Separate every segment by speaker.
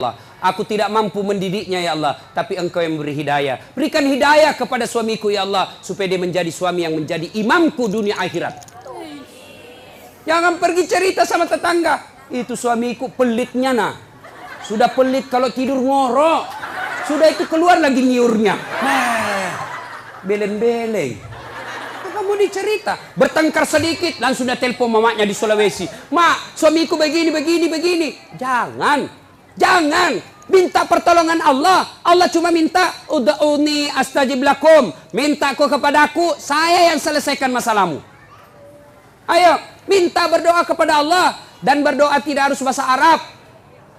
Speaker 1: Allah. Aku tidak mampu mendidiknya ya Allah, tapi Engkau yang beri hidayah. Berikan hidayah kepada suamiku ya Allah, supaya dia menjadi suami yang menjadi imamku dunia akhirat. Jangan pergi cerita sama tetangga, itu suamiku pelitnya nah. Sudah pelit kalau tidur ngorok, sudah itu keluar lagi nyiurnya. Beleng-beleng. Kamu dicerita, bertengkar sedikit langsung sudah telepon mamanya di Sulawesi. Mak, suamiku begini. Jangan minta pertolongan Allah. Allah cuma minta ud'uni astajib lakum. Minta kau kepadaku, saya yang selesaikan masalahmu. Ayo, minta berdoa kepada Allah. Dan berdoa tidak harus bahasa Arab.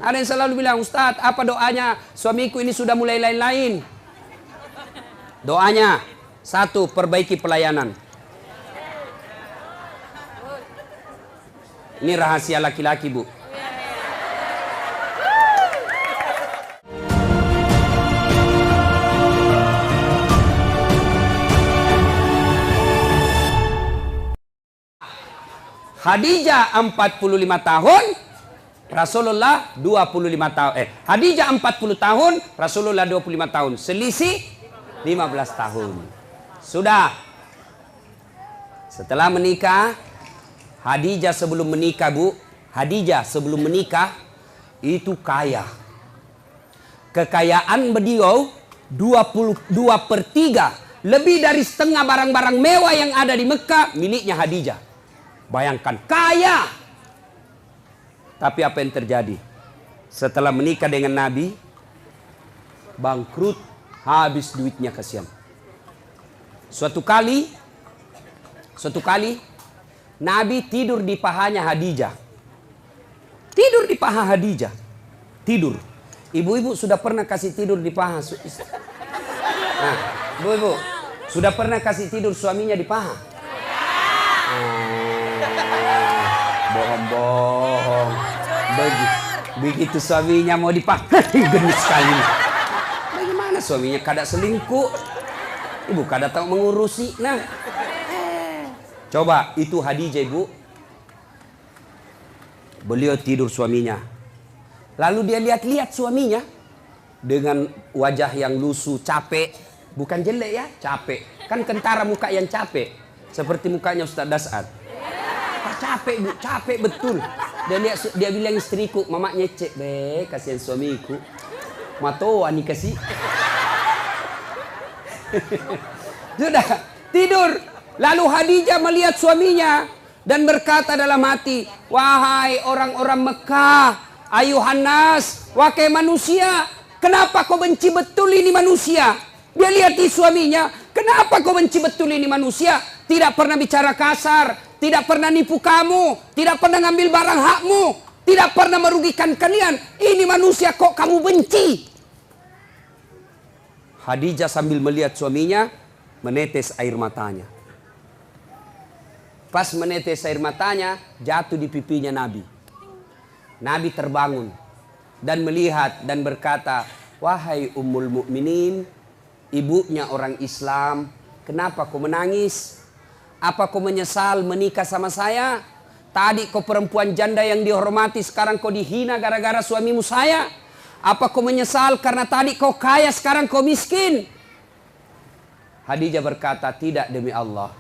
Speaker 1: Ada yang selalu bilang, Ustadz, apa doanya? Suamiku ini sudah mulai lain-lain. Doanya, 1, perbaiki pelayanan. Ini rahasia laki-laki, Bu. Khadijah 45 tahun, Rasulullah 25 tahun. Khadijah 40 tahun, Rasulullah 25 tahun. Selisih 15 tahun. Sudah. Setelah menikah, Khadijah sebelum menikah, Bu, Khadijah sebelum menikah itu kaya. Kekayaan beliau 22/3, lebih dari setengah barang-barang mewah yang ada di Mekah miliknya Khadijah. Bayangkan, kaya. Tapi apa yang terjadi? Setelah menikah dengan Nabi, bangkrut, habis duitnya, kasihan. Suatu kali Nabi tidur di pahanya Khadijah. Tidur di paha Khadijah. Tidur. Ibu-ibu sudah pernah kasih tidur di paha? Nah, ibu-ibu sudah pernah kasih tidur suaminya di paha? Bohong-bohong. Begitu suaminya mau dipakai, genis sekali. Bagaimana suaminya kada selingkuh? Ibu kada tahu mengurusi. Nah, coba itu Khadijah, Ibu. Beliau tidur suaminya. Lalu dia lihat-lihat suaminya dengan wajah yang lusuh, capek. Bukan jelek ya, capek. Kan kentara muka yang capek. Seperti mukanya Ustaz Das'ad. Capek, Bu, capek betul. Dia bilang istriku, mama nyecek, kasihan suamiku. Matoa nih kasih. Sudah tidur. Lalu Khadijah melihat suaminya dan berkata dalam hati, wahai orang-orang Mekah, ayuhan nas, wahai manusia, kenapa kau benci betul ini manusia? Dia lihat di suaminya, kenapa kau benci betul ini manusia? Tidak pernah bicara kasar, tidak pernah nipu kamu, tidak pernah ngambil barang hakmu, tidak pernah merugikan kalian. Ini manusia kok kamu benci? Khadijah sambil melihat suaminya, menetes air matanya. Pas menetes air matanya, jatuh di pipinya Nabi. Nabi terbangun dan melihat dan berkata, wahai Ummul Mukminin, ibunya orang Islam, kenapa kau menangis? Apa kau menyesal menikah sama saya? Tadi kau perempuan janda yang dihormati, sekarang kau dihina gara-gara suamimu saya. Apa kau menyesal karena tadi kau kaya, sekarang kau miskin? Khadijah berkata, tidak demi Allah.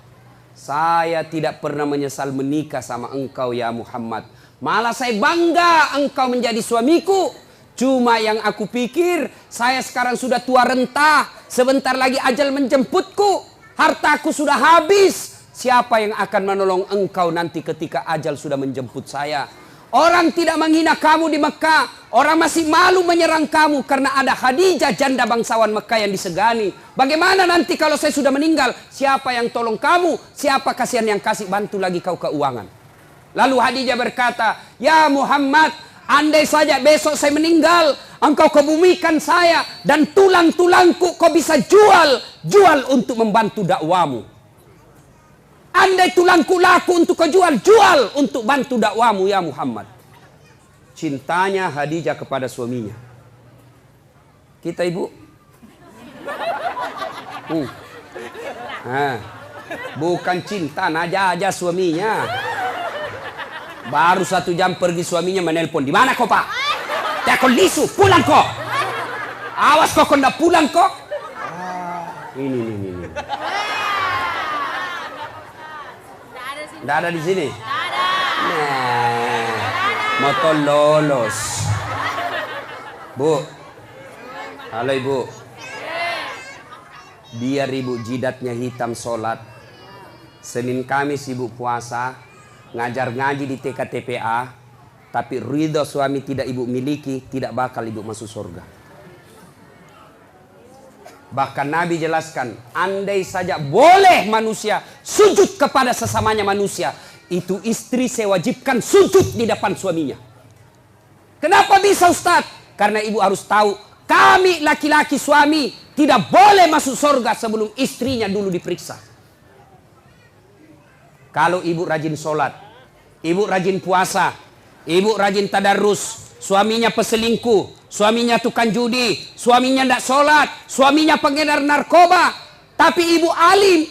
Speaker 1: Saya tidak pernah menyesal menikah sama engkau ya Muhammad. Malah saya bangga engkau menjadi suamiku. Cuma yang aku pikir, saya sekarang sudah tua renta. Sebentar lagi ajal menjemputku. Hartaku sudah habis. Siapa yang akan menolong engkau nanti ketika ajal sudah menjemput saya? Orang tidak menghina kamu di Mekah. Orang masih malu menyerang kamu karena ada Khadijah, janda bangsawan Mekah yang disegani. Bagaimana nanti kalau saya sudah meninggal? Siapa yang tolong kamu? Siapa kasihan yang kasih bantu lagi kau keuangan? Lalu Khadijah berkata, ya Muhammad, andai saja besok saya meninggal, engkau kebumikan saya dan tulang-tulangku kau bisa jual untuk membantu dakwamu. Andai tulangku laku untuk kau jual untuk bantu dakwamu ya Muhammad. Cintanya Khadijah kepada suaminya. Kita ibu, bukan cinta, aja suaminya. Baru 1 jam pergi suaminya menelpon, di mana kau Pak? Ya kau lisu, pulang kok. Awas kok ndak pulang kok. Ini. Nggak ada di sini. Nah, motor lolos. Bu, halo ibu. Biar ibu jidatnya hitam sholat. Senin Kamis ibu puasa, ngajar ngaji di TKTPA, tapi ridho suami tidak ibu miliki, tidak bakal ibu masuk surga. Bahkan Nabi jelaskan, andai saja boleh manusia sujud kepada sesamanya manusia, itu istri saya wajibkan sujud di depan suaminya. Kenapa bisa Ustaz? Karena ibu harus tahu, kami laki-laki suami tidak boleh masuk surga sebelum istrinya dulu diperiksa. Kalau ibu rajin sholat, ibu rajin puasa, ibu rajin tadarus, suaminya peselingkuh, suaminya tukang judi, suaminya tidak sholat, suaminya pengedar narkoba, tapi ibu alim,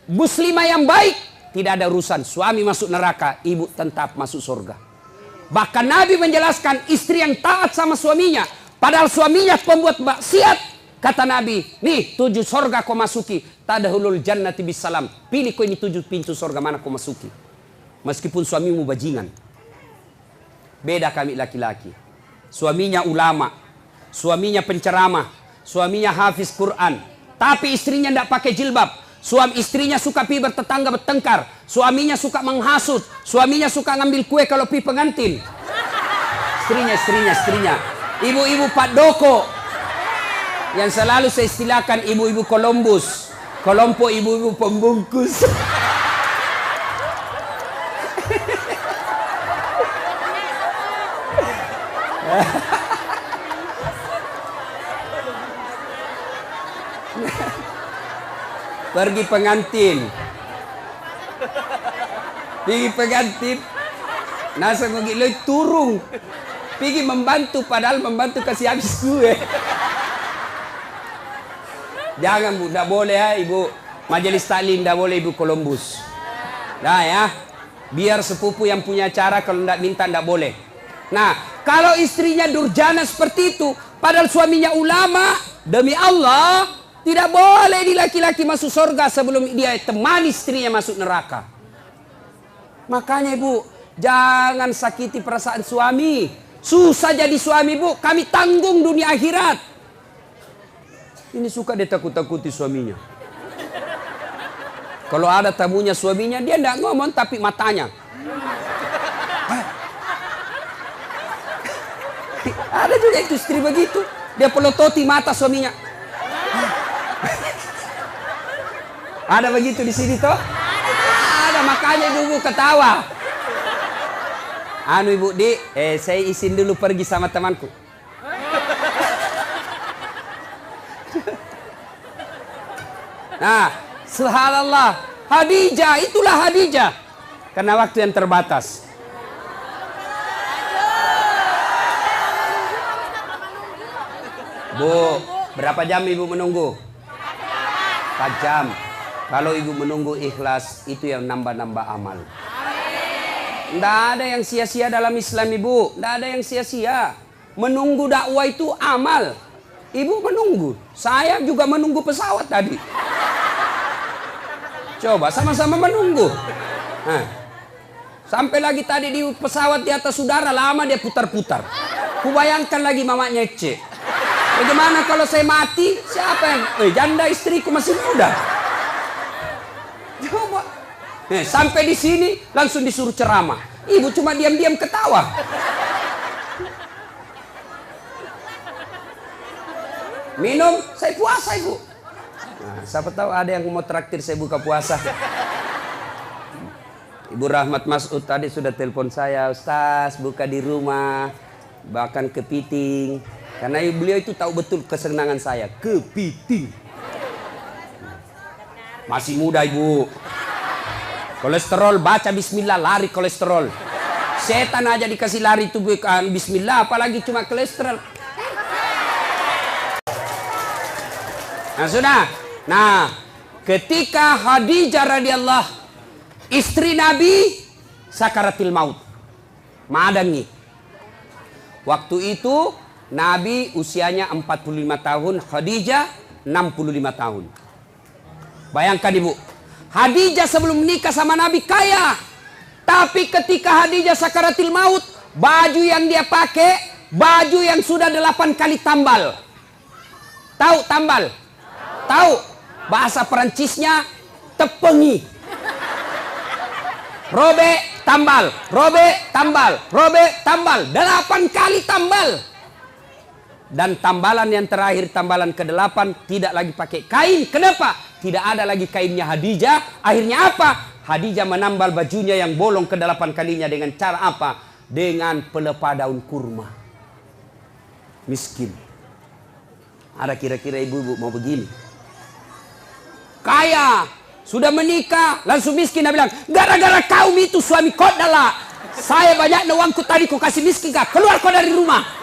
Speaker 1: muslimah yang baik, tidak ada urusan. Suami masuk neraka, ibu tetap masuk surga. Bahkan Nabi menjelaskan istri yang taat sama suaminya, padahal suaminya pembuat maksiat, kata Nabi, nih 7 surga kau masuki, tadahulul jannati bisalam. Pilih kau ini 7 pintu surga mana kau masuki. Meskipun suamimu bajingan. Beda kami laki-laki. Suaminya ulama, suaminya penceramah, suaminya hafiz Quran, tapi istrinya tidak pakai jilbab. Suami istrinya suka pi bertetangga bertengkar, suaminya suka menghasut, suaminya suka ngambil kue kalau pi pengantin. Istrinya. Ibu-ibu Pak Doko, yang selalu saya istilahkan ibu-ibu Columbus, kelompok ibu-ibu pembungkus. Pergi pengantin, nasa ngogilo turung, pergi membantu padahal membantu kasih habis kue. Jangan bu, tidak boleh ya ibu majelis taklim, tidak boleh ibu Columbus. Nah ya, biar sepupu yang punya acara kalau tidak minta tidak boleh. Nah, kalau istrinya durjana seperti itu, padahal suaminya ulama, demi Allah, tidak boleh di laki-laki masuk surga sebelum dia temani istrinya masuk neraka. Makanya ibu, jangan sakiti perasaan suami. Susah jadi suami bu, kami tanggung dunia akhirat. Ini suka dia takut-takuti suaminya. Kalau ada tamunya suaminya, dia tidak ngomong tapi matanya. Ada juga itu istri begitu. Dia pelototi mata suaminya. Ada begitu di sini toh? Ada, makanya ibu ketawa. Anu ibu di, saya izin dulu pergi sama temanku. Nah, subhanallah, Hadijah, itulah Hadijah. Karena waktu yang terbatas. Bu, berapa jam ibu menunggu? 4 jam. Kalau ibu menunggu ikhlas, itu yang nambah-nambah amal. Tidak ada yang sia-sia dalam Islam ibu. Tidak ada yang sia-sia. Menunggu dakwah itu amal. Ibu menunggu. Saya juga menunggu pesawat tadi. Coba sama-sama menunggu. Nah, sampai lagi tadi di pesawat di atas udara, lama dia putar-putar. Kubayangkan lagi mamanya Ece. Bagaimana kalau saya mati? Siapa yang? Janda istriku masih muda. Coba. Sampai di sini langsung disuruh ceramah. Ibu cuma diam-diam ketawa. Minum, saya puasa ibu. Nah, siapa tahu ada yang mau traktir saya buka puasa. Ibu Rahmat Mas'ud tadi sudah telepon saya, Ustaz buka di rumah, bahkan kepiting. Karena beliau itu tahu betul kesenangan saya, kepiting. Masih muda ibu. Kolesterol, baca bismillah, lari kolesterol. Setan aja dikasih lari itu bukan bismillah, apalagi cuma kolesterol. Nah sudah. Nah, ketika Khadijah radhiyallahu istri Nabi sakaratil maut, madangi. Waktu itu Nabi usianya 45 tahun, Khadijah 65 tahun. Bayangkan ibu, Khadijah sebelum menikah sama Nabi kaya. Tapi ketika Khadijah sakaratil maut, baju yang dia pakai, baju yang sudah 8 kali tambal. Tahu tambal? Tahu? Bahasa Perancisnya tepengi. Robe tambal, robe tambal, robe tambal. 8 kali tambal. Dan tambalan yang terakhir, tambalan ke-8, tidak lagi pakai kain. Kenapa? Tidak ada lagi kainnya Khadijah. Akhirnya apa? Khadijah menambal bajunya yang bolong ke-8 kalinya dengan cara apa? Dengan pelepah daun kurma. Miskin. Ada kira-kira ibu-ibu mau begini? Kaya, sudah menikah, langsung miskin. Dia bilang, gara-gara kaum itu suami kau adalah. Saya banyak uangku tadi kau kasih miskin kah? Keluar kau dari rumah.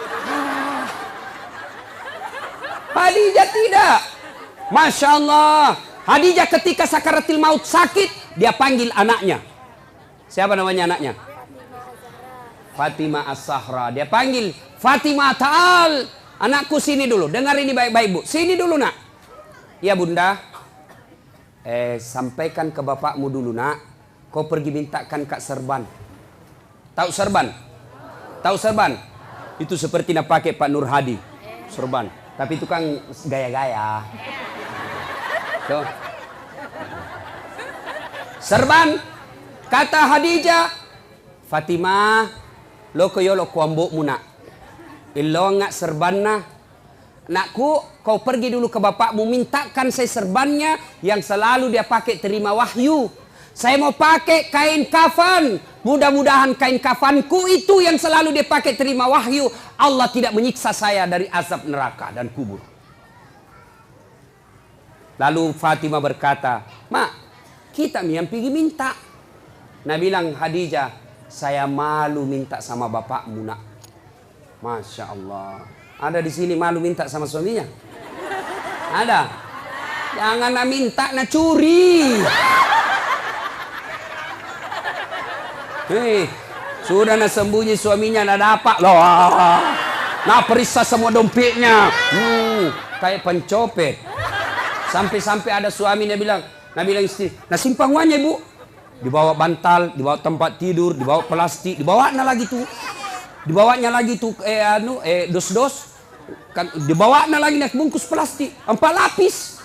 Speaker 1: Khadijah tidak. Masya Allah. Khadijah ketika sakaratil maut sakit, dia panggil anaknya. Siapa namanya anaknya? Fatimah As-Zahra. Dia panggil, Fatimah ta'al. Anakku sini dulu. Dengar ini baik-baik bu. Sini dulu nak. Ya bunda. Sampaikan ke bapakmu dulu nak. Kau pergi mintakan Kak Serban. Tahu Serban? Tahu Serban? Itu seperti nak pakai Pak Nur Hadi. Serban. Tapi itu kan gaya-gaya. Tuh. Serban. Kata Khadijah, Fatimah, lo koyo lo kuambok muna. Ilo ngak serban na. Nakku, kau pergi dulu ke bapakmu, mintakan saya serbannya yang selalu dia pakai terima wahyu. Saya mau pakai kain kafan. Mudah-mudahan kain kafanku itu yang selalu dia pakai terima wahyu. Allah tidak menyiksa saya dari azab neraka dan kubur. Lalu Fatimah berkata, Mak, kita yang pergi minta. Nah bilang Khadijah, saya malu minta sama bapakmu nak. Masya Allah. Ada di sini malu minta sama suaminya? Ada? Jangan nak minta, nak curi. Hei, sudah nak sembunyi suaminya nak dapat loh. Nak periksa semua dompetnya. Kayak pencopet. Sampai-sampai ada suami dia bilang, istri, nah simpang uangnya ibu. Dibawa bantal, dibawa tempat tidur, dibawa plastik, dibawanya lagi tuh. Dibawanya lagi tuh dos-dos. Kan dibawanya lagi nak bungkus plastik, 4 lapis.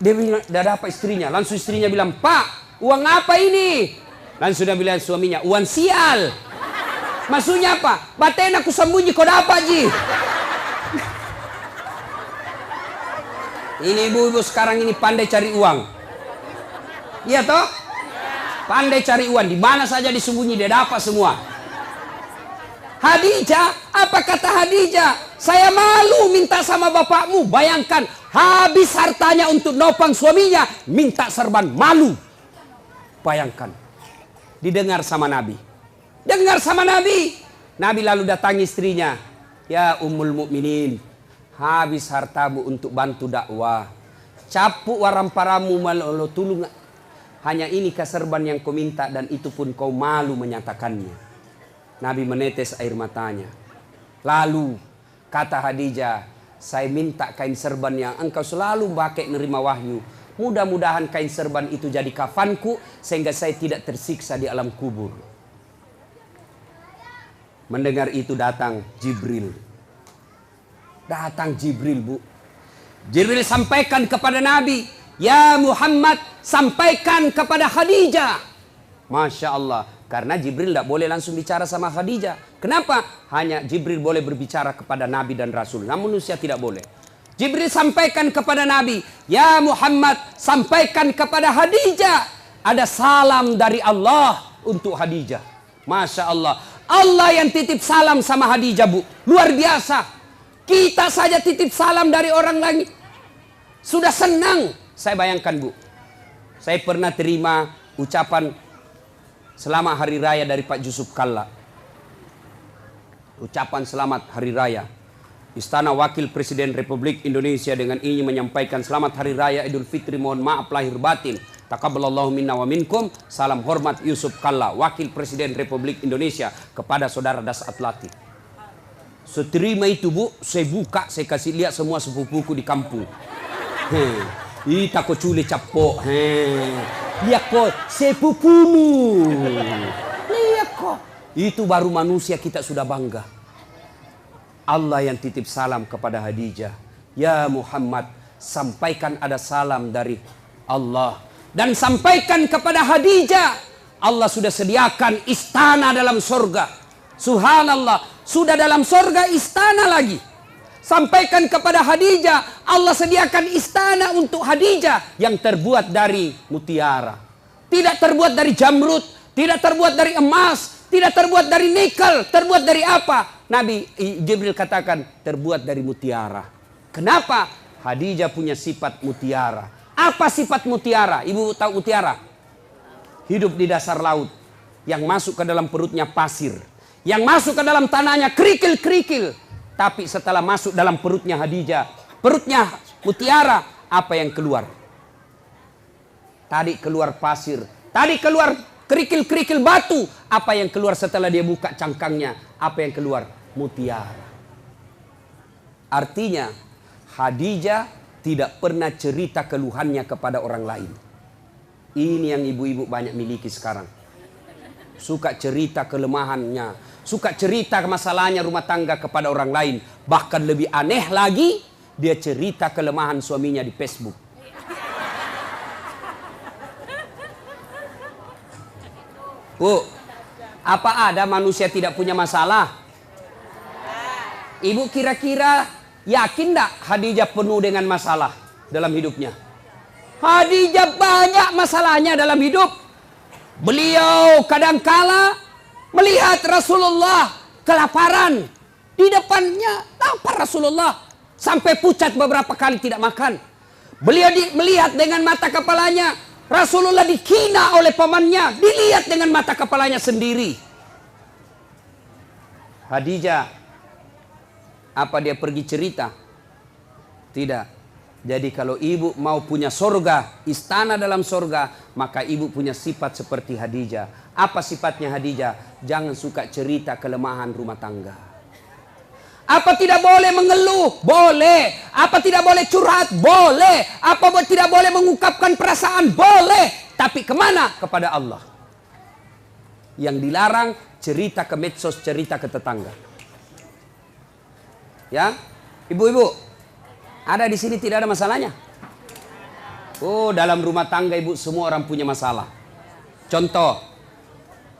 Speaker 1: Dia bilang, dah dapat istrinya. Langsung istrinya bilang, Pak, uang apa ini? Langsung dia bilang suaminya, uang sial. Maksudnya apa? Baten aku sembunyi kau dapat ji. Ini ibu-ibu sekarang ini pandai cari uang. Iya toh? Pandai cari uang. Di mana saja disembunyi dia dapat semua. Khadijah, apa kata Khadijah? Saya malu minta sama bapakmu. Bayangkan, habis hartanya untuk nopang suaminya, minta serban, malu. Bayangkan. Didengar sama Nabi. Dengar sama Nabi. Nabi lalu datangi istrinya. Ya Ummul Mukminin, habis hartamu untuk bantu dakwah. Capuk waramparamu malolo tulung. Hanya ini kaserban yang kau minta dan itu pun kau malu menyatakannya. Nabi menetes air matanya. Lalu kata Khadijah, saya minta kain serban yang engkau selalu pakai nerima wahyu. Mudah-mudahan kain serban itu jadi kafanku sehingga saya tidak tersiksa di alam kubur. Mendengar itu datang Jibril. Datang Jibril bu. Jibril sampaikan kepada Nabi, ya Muhammad, sampaikan kepada Khadijah. Masya Allah. Karena Jibril tidak boleh langsung bicara sama Khadijah. Kenapa? Hanya Jibril boleh berbicara kepada Nabi dan Rasul. Namun manusia tidak boleh. Jibril sampaikan kepada Nabi, ya Muhammad, sampaikan kepada Khadijah. Ada salam dari Allah untuk Khadijah. Masya Allah. Allah yang titip salam sama Khadijah bu. Luar biasa. Kita saja titip salam dari orang lain. Sudah senang. Saya bayangkan bu. Saya pernah terima ucapan selamat hari raya dari Pak Yusuf Kalla. Ucapan selamat hari raya. Istana Wakil Presiden Republik Indonesia dengan ini menyampaikan selamat hari raya Idul Fitri, mohon maaf lahir batin. Taqabbalallahu minna wa minkum. Salam hormat Yusuf Kalla, Wakil Presiden Republik Indonesia kepada saudara Das Atlantik. Seterima itu Bu, saya buka, saya kasih lihat semua sepupuku di kampung. Ita ko cule capok. Lihat kok sepupumu. Lihat kok. Itu baru manusia kita sudah bangga. Allah yang titip salam kepada Khadijah. Ya Muhammad, sampaikan ada salam dari Allah. Dan sampaikan kepada Khadijah, Allah sudah sediakan istana dalam surga. Subhanallah. Sudah dalam surga istana lagi. Sampaikan kepada Khadijah, Allah sediakan istana untuk Khadijah yang terbuat dari mutiara. Tidak terbuat dari jamrud, tidak terbuat dari emas, tidak terbuat dari nikel, terbuat dari apa? Nabi Jibril katakan terbuat dari mutiara. Kenapa? Khadijah punya sifat mutiara. Apa sifat mutiara? Ibu tahu mutiara? Hidup di dasar laut, yang masuk ke dalam perutnya pasir, yang masuk ke dalam tanahnya kerikil-kerikil. Tapi setelah masuk dalam perutnya Khadijah, perutnya mutiara, apa yang keluar? Tadi keluar pasir, tadi keluar kerikil-kerikil batu. Apa yang keluar setelah dia buka cangkangnya? Apa yang keluar? Mutiara. Artinya Khadijah tidak pernah cerita keluhannya kepada orang lain. Ini yang ibu-ibu banyak miliki sekarang. Suka cerita kelemahannya, suka cerita masalahnya rumah tangga kepada orang lain. Bahkan lebih aneh lagi, dia cerita kelemahan suaminya di Facebook. Bu, apa ada manusia tidak punya masalah? Ibu kira-kira yakin enggak Khadijah penuh dengan masalah dalam hidupnya? Khadijah banyak masalahnya dalam hidup. Beliau kadangkala melihat Rasulullah kelaparan. Di depannya lapar Rasulullah. Sampai pucat beberapa kali tidak makan. Beliau melihat dengan mata kepalanya. Rasulullah dihina oleh pamannya. Dilihat dengan mata kepalanya sendiri. Khadijah, apa dia pergi cerita? Tidak. Jadi kalau ibu mau punya surga, istana dalam surga, maka ibu punya sifat seperti Khadijah. Apa sifatnya Khadijah? Jangan suka cerita kelemahan rumah tangga. Apa tidak boleh mengeluh? Boleh. Apa tidak boleh curhat? Boleh. Apa tidak boleh mengungkapkan perasaan? Boleh. Tapi kemana? Kepada Allah. Yang dilarang cerita ke medsos, cerita ke tetangga. Ya, ibu-ibu. Ada di sini tidak ada masalahnya? Oh, dalam rumah tangga ibu semua orang punya masalah. Contoh,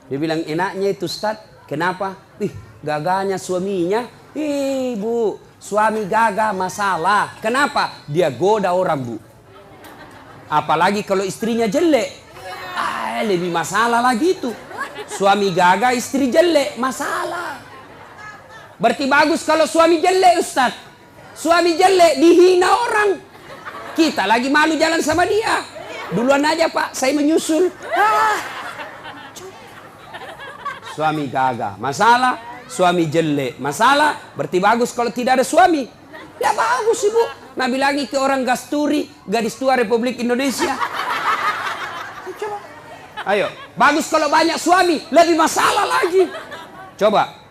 Speaker 1: dia bilang enaknya itu Ustaz. Kenapa? Gagahnya suaminya. Bu, suami gagah masalah. Kenapa? Dia goda orang bu. Apalagi kalau istrinya jelek. Lebih masalah lagi itu. Suami gagah, istri jelek, masalah. Berarti bagus kalau suami jelek Ustaz. Suami jelek dihina orang. Kita lagi malu jalan sama dia. Duluan aja Pak, saya menyusul. Suami gagah, masalah. Suami jelek, masalah. Berarti bagus kalau tidak ada suami. Ya bagus ibu. Nabi lagi ke orang Gasturi, gadis tua Republik Indonesia. Coba. Ayo, bagus kalau banyak suami. Lebih masalah lagi. Coba.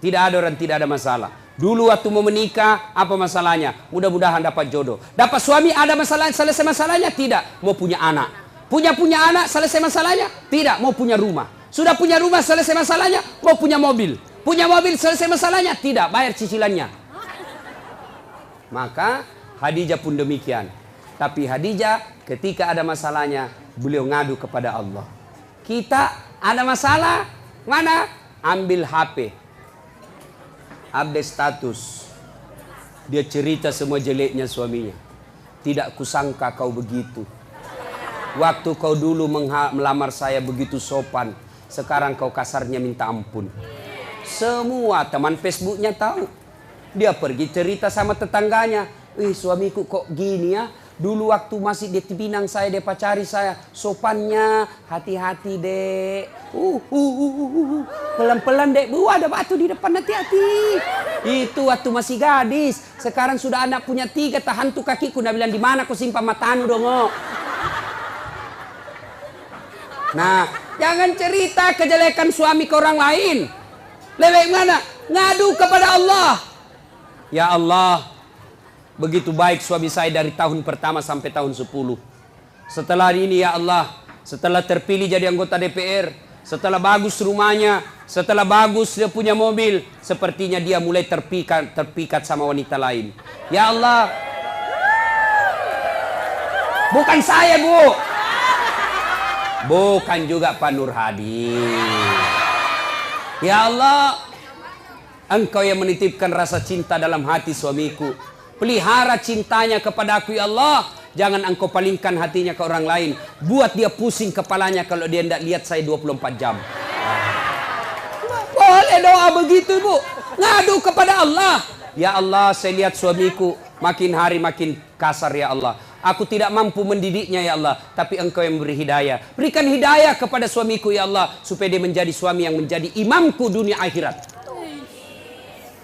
Speaker 1: Tidak ada orang tidak ada masalah. Dulu waktu mau menikah, apa masalahnya? Mudah-mudahan dapat jodoh. Dapat suami, ada masalah, selesai masalahnya? Tidak. Mau punya anak. Punya anak, selesai masalahnya? Tidak. Mau punya rumah. Sudah punya rumah, selesai masalahnya? Mau punya mobil. Punya mobil, selesai masalahnya? Tidak. Bayar cicilannya. Maka Khadijah pun demikian. Tapi Khadijah ketika ada masalahnya, beliau ngadu kepada Allah. Kita ada masalah, mana? Ambil HP. Update status. Dia cerita semua jeleknya suaminya. Tidak kusangka kau begitu. Waktu kau dulu melamar saya begitu sopan. Sekarang kau kasarnya minta ampun. Semua teman Facebooknya tahu. Dia pergi cerita sama tetangganya. Suamiku kok gini ya. Dulu waktu masih di Pinang saya, dia pacari saya. Sopannya, hati-hati dek. Pelan-pelan dek. Ada batu di depan, hati-hati. Itu waktu masih gadis. Sekarang sudah anak punya 3, tahan tuh kakiku. Dia bilang, di mana kau simpan matamu dong? Nah, jangan cerita kejelekan suami ke orang lain. Lebih mana? ngadu kepada Allah. Ya Allah, begitu baik suami saya dari tahun pertama sampai tahun 10. Setelah ini ya Allah, setelah terpilih jadi anggota DPR, setelah bagus rumahnya, setelah bagus dia punya mobil, sepertinya dia mulai terpikat sama wanita lain. Ya Allah, bukan saya Bu, bukan juga Pak Nur Hadi. Ya Allah, Engkau yang menitipkan rasa cinta dalam hati suamiku. Pelihara cintanya kepada aku ya Allah. Jangan Engkau palingkan hatinya ke orang lain. Buat dia pusing kepalanya kalau dia tidak lihat saya 24 jam. Boleh doa begitu Bu. Ngadu kepada Allah. Ya Allah, saya lihat suamiku makin hari makin kasar ya Allah. Aku tidak mampu mendidiknya ya Allah. Tapi Engkau yang memberi hidayah. Berikan hidayah kepada suamiku ya Allah. Supaya dia menjadi suami yang menjadi imamku dunia akhirat.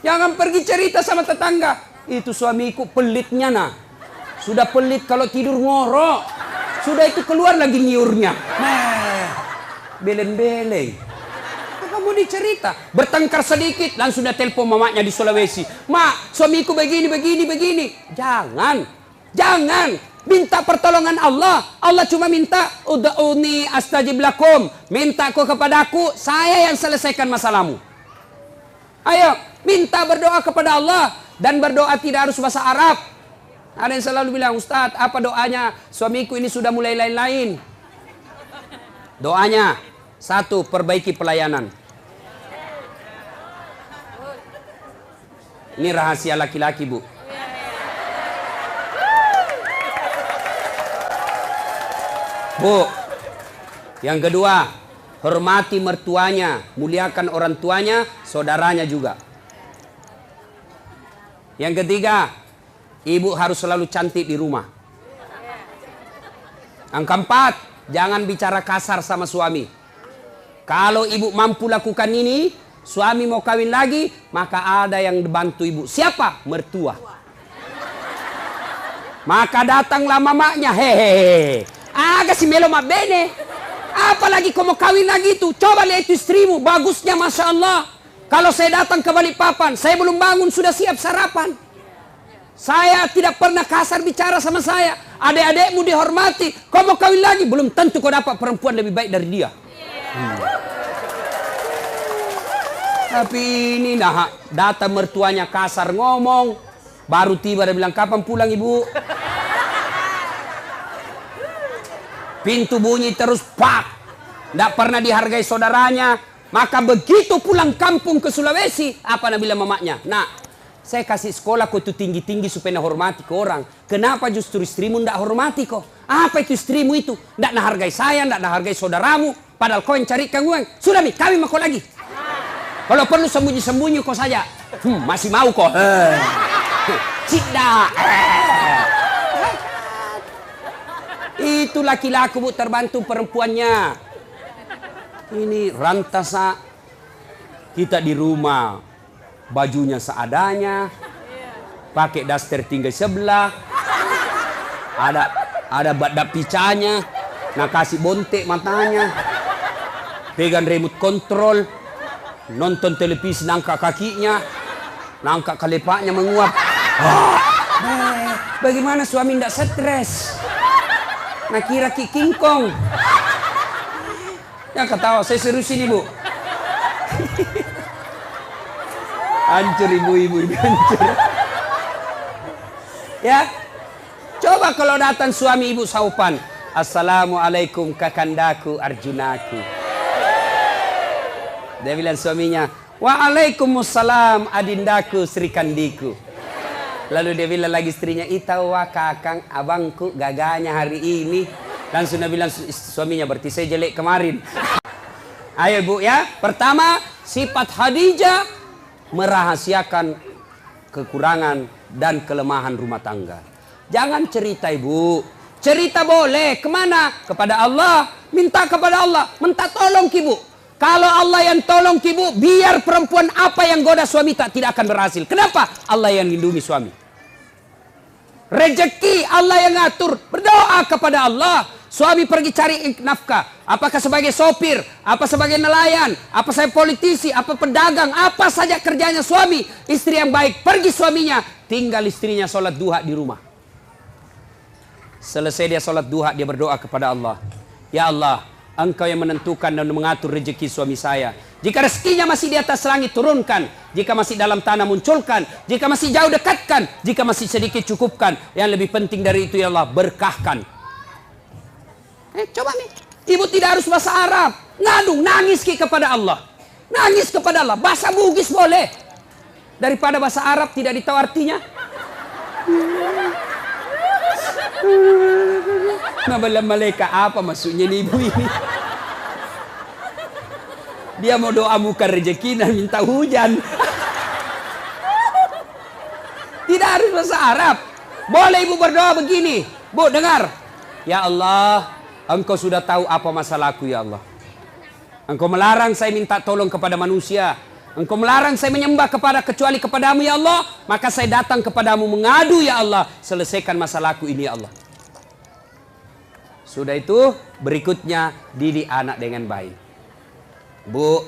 Speaker 1: Jangan pergi cerita sama tetangga. Itu suamiku pelitnya nah. Sudah pelit kalau tidur ngorok. Sudah itu keluar lagi nyiurnya. Beleng-beleng. Kamu dicerita. Bertengkar sedikit langsung sudah telepon mamanya di Sulawesi. Mak, suamiku begini, begini, begini. Jangan. Jangan. Minta pertolongan Allah. Allah cuma minta ud'uni astajib lakum. Minta kau kepadaku, saya yang selesaikan masalahmu. Ayo, minta berdoa kepada Allah. Dan berdoa tidak harus bahasa Arab. Ada yang selalu bilang, Ustadz, apa doanya? Suamiku ini sudah mulai lain-lain. Doanya, 1, perbaiki pelayanan. Ini rahasia laki-laki Bu. Bu, yang kedua, hormati mertuanya, muliakan orang tuanya, saudaranya juga. Yang ketiga, ibu harus selalu cantik di rumah. Yang keempat, jangan bicara kasar sama suami. Kalau ibu mampu lakukan ini, suami mau kawin lagi, maka ada yang bantu ibu. Siapa? Mertua. Maka datanglah mamanya, hehehe. Agak si melo bene. Apalagi kau mau kawin lagi itu. Coba lihat istrimu, bagusnya Masya Allah. Kalau saya datang ke Balikpapan, saya belum bangun sudah siap sarapan. Saya tidak pernah kasar bicara sama saya. Adik-adikmu dihormati. Kau mau kawin lagi, belum tentu kau dapat perempuan lebih baik dari dia. Tapi ini nah, datang mertuanya kasar ngomong. Baru tiba dia bilang, kapan pulang ibu? Pintu bunyi terus, pak. Tidak pernah dihargai saudaranya. Maka begitu pulang kampung ke Sulawesi, apa nak bilang mamanya? Nak, saya kasih sekolah kau itu tinggi-tinggi supaya nak hormati ke orang. Kenapa justru istrimu tidak hormati kau? Apa itu istrimu itu? Tidak nak hargai saya, tidak nak hargai saudaramu. Padahal kau yang carikan uang. Sudah mi, kawin sama kau lagi. Kalau perlu sembunyi-sembunyi kau saja. Masih mau kau? Tidak. Itu laki-laki Bu terbantu perempuannya. Ini rantasa kita di rumah bajunya seadanya, pakai daster tinggal sebelah, ada badak picanya, nak kasih bontek matanya, pegang remote control, nonton televisi nangkak kakinya, nangkak kelepaknya menguap. Bagaimana suami tidak stres? Nak kira King Kong. Ya ketawa, saya serius ini Bu. Hancur ibu-ibu ini hancur. Ya, coba kalau datang suami ibu saupan. Assalamualaikum kakandaku Arjunaku. Dia bilang suaminya, waalaikumsalam adindaku Srikandiku. Lalu dia bilang lagi istrinya, itawa kakang abangku gaganya hari ini. Langsung dia bilang suaminya, berarti saya jelek kemarin. Ayo Bu ya. Pertama, sifat Khadijah merahasiakan kekurangan dan kelemahan rumah tangga. Jangan cerita Ibu. Cerita boleh. Kemana? Kepada Allah. Minta kepada Allah. Minta tolong Ibu. Kalau Allah yang tolong Ibu, biar perempuan apa yang goda suami tidak akan berhasil. Kenapa? Allah yang lindungi suami. Rezeki Allah yang ngatur. Berdoa kepada Allah Suami pergi cari nafkah. Apakah sebagai sopir, apa sebagai nelayan, apa sebagai politisi, apa pedagang, apa saja kerjanya suami. Istri yang baik, pergi suaminya. Tinggal istrinya sholat duha di rumah. Selesai dia sholat duha, dia berdoa kepada Allah. Ya Allah, Engkau yang menentukan dan mengatur rezeki suami saya. Jika rezekinya masih di atas langit, turunkan. Jika masih dalam tanah, munculkan. Jika masih jauh, dekatkan. Jika masih sedikit, cukupkan. Yang lebih penting dari itu, ya Allah, berkahkan. Coba nih, ibu tidak harus bahasa Arab. Ngadu, nangis kepada Allah. Nangis kepada Allah. Bahasa Bugis boleh. Daripada bahasa Arab tidak ditahu artinya. Mabalam malaikat, apa maksudnya nih ibu ini? Dia mau doa bukan rezeki dan minta hujan. Tidak harus bahasa Arab. Boleh ibu berdoa begini. Bu, dengar. Ya Allah, Engkau sudah tahu apa masalahku, ya Allah. Engkau melarang saya minta tolong kepada manusia. Engkau melarang saya menyembah kecuali kepadamu, ya Allah. Maka saya datang kepadamu mengadu, ya Allah. Selesaikan masalahku ini, ya Allah. Sudah itu, berikutnya didik anak dengan baik. Bu,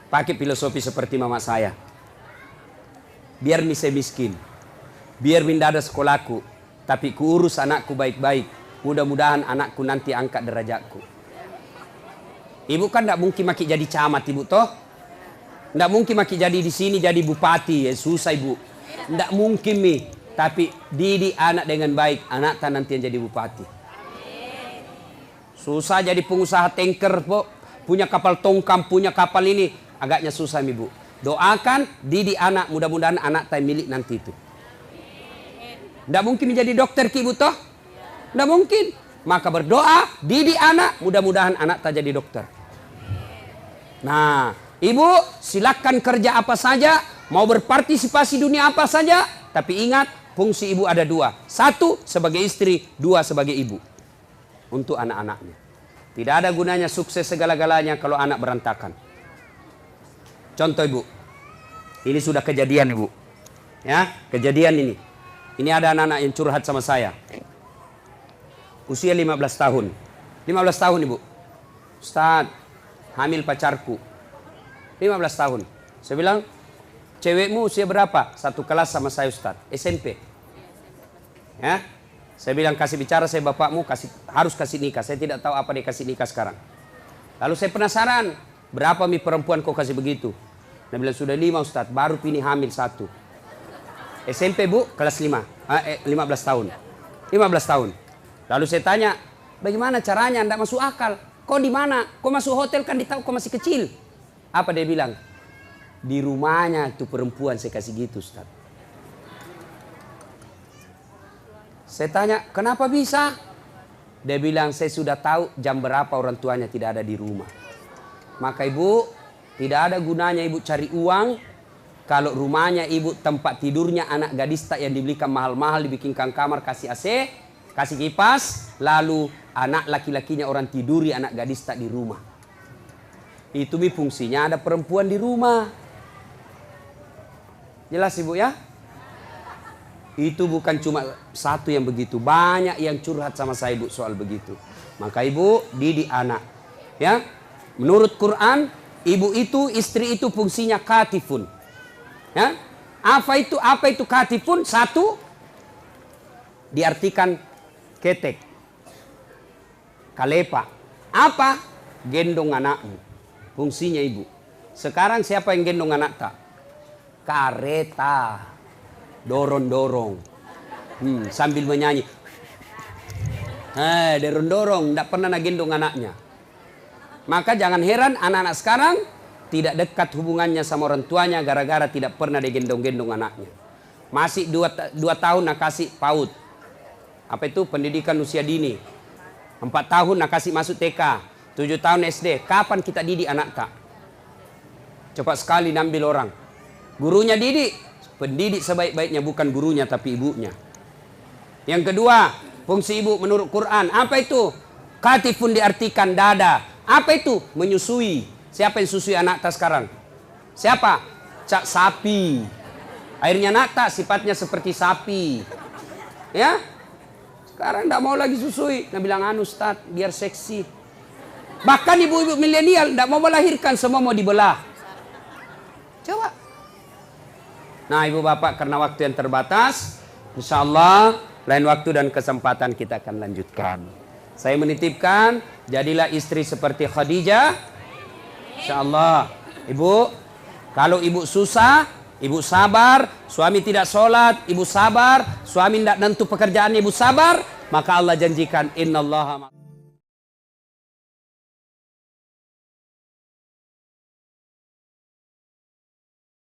Speaker 1: pakai filosofi seperti mama saya. Biar saya miskin, biar minda ada sekolahku, tapi kuurus anakku baik-baik. Mudah-mudahan anakku nanti angkat derajatku. Ibu kan tidak mungkin maki jadi camat, ibu toh. Tidak mungkin maki jadi di sini jadi bupati, ya susah ibu. Tidak mungkin nih. Tapi didik anak dengan baik, anak tak nanti yang jadi bupati. Susah jadi pengusaha tanker, bu. Punya kapal tongkang, punya kapal ini. Agaknya susah, ibu. Doakan, didik anak. Mudah-mudahan anak tak milik nanti itu. Tidak mungkin menjadi dokter, ibu toh. Tidak mungkin. Maka berdoa, didik anak. Mudah-mudahan anak tak jadi dokter. Nah, ibu silakan kerja apa saja. Mau berpartisipasi dunia apa saja. Tapi ingat, fungsi ibu ada dua. Satu sebagai istri, dua sebagai ibu. Untuk anak-anaknya. Tidak ada gunanya sukses segala-galanya kalau anak berantakan. Contoh ibu. Ini sudah kejadian ibu. Ya, kejadian ini. Ini ada anak-anak yang curhat sama saya. Usia 15 tahun. 15 tahun ibu. Ustaz, hamil pacarku. 15 tahun. Saya bilang, cewekmu usia berapa? Satu kelas sama saya Ustaz. SMP. Ya. Saya bilang kasih bicara saya bapakmu harus kasih nikah. Saya tidak tahu apa dia kasih nikah sekarang. Lalu saya penasaran. Berapa mi perempuan kau kasih begitu? Dia bilang sudah 5 Ustaz. Baru pilih hamil 1. SMP bu kelas 5. 15 tahun. 15 tahun. Lalu saya tanya. Bagaimana caranya? Tidak masuk akal. Kau di mana? Kau masuk hotel kan ditahu kau masih kecil. Apa dia bilang? Di rumahnya itu perempuan saya kasih gitu Ustaz. Saya tanya, kenapa bisa? Dia bilang, saya sudah tahu jam berapa orang tuanya tidak ada di rumah. Maka ibu, tidak ada gunanya ibu cari uang. Kalau rumahnya ibu, tempat tidurnya anak gadis tak yang dibelikan mahal-mahal, dibikinkan kamar, kasih AC, kasih kipas. Lalu anak laki-lakinya orang tiduri anak gadis tak di rumah. Itu fungsinya ada perempuan di rumah. Jelas ibu ya? Itu bukan cuma satu yang begitu. Banyak yang curhat sama saya ibu soal begitu. Maka ibu didik anak. Ya, menurut Quran, ibu itu, istri itu fungsinya katifun. Ya, apa itu katifun? Satu, diartikan ketek. Kalepa. Apa? Gendong anakmu. Fungsinya ibu. Sekarang siapa yang gendong anak tak? Kareta. Dorong-dorong. Sambil menyanyi. Dorong-dorong. Tidak pernah gendong anaknya. Maka jangan heran anak-anak sekarang tidak dekat hubungannya sama orang tuanya gara-gara tidak pernah digendong-gendong anaknya. Masih 2 tahun nak kasih PAUD. Apa itu? Pendidikan usia dini. 4 tahun nak kasih masuk TK. 7 tahun SD. Kapan kita didik anak tak? Cepat sekali ambil orang. Gurunya didik. Pendidik sebaik-baiknya bukan gurunya tapi ibunya. Yang kedua, fungsi ibu menurut Quran. Apa itu? Katifun diartikan dada. Apa itu? Menyusui. Siapa yang susui anak tak sekarang? Siapa? Cak sapi. Akhirnya anak tak sifatnya seperti sapi. Ya? Sekarang tidak mau lagi susui. Nah bilang, anu Ustaz, biar seksi. Bahkan ibu-ibu milenial tidak mau melahirkan, semua mau dibelah. Coba. Nah ibu bapak, karena waktu yang terbatas, insya Allah lain waktu dan kesempatan kita akan lanjutkan. Saya menitipkan, jadilah istri seperti Khadijah. Insya Allah. Ibu, kalau ibu susah, ibu sabar. Suami tidak sholat, ibu sabar. Suami tidak nentu pekerjaan, ibu sabar. Maka Allah janjikan, innallaha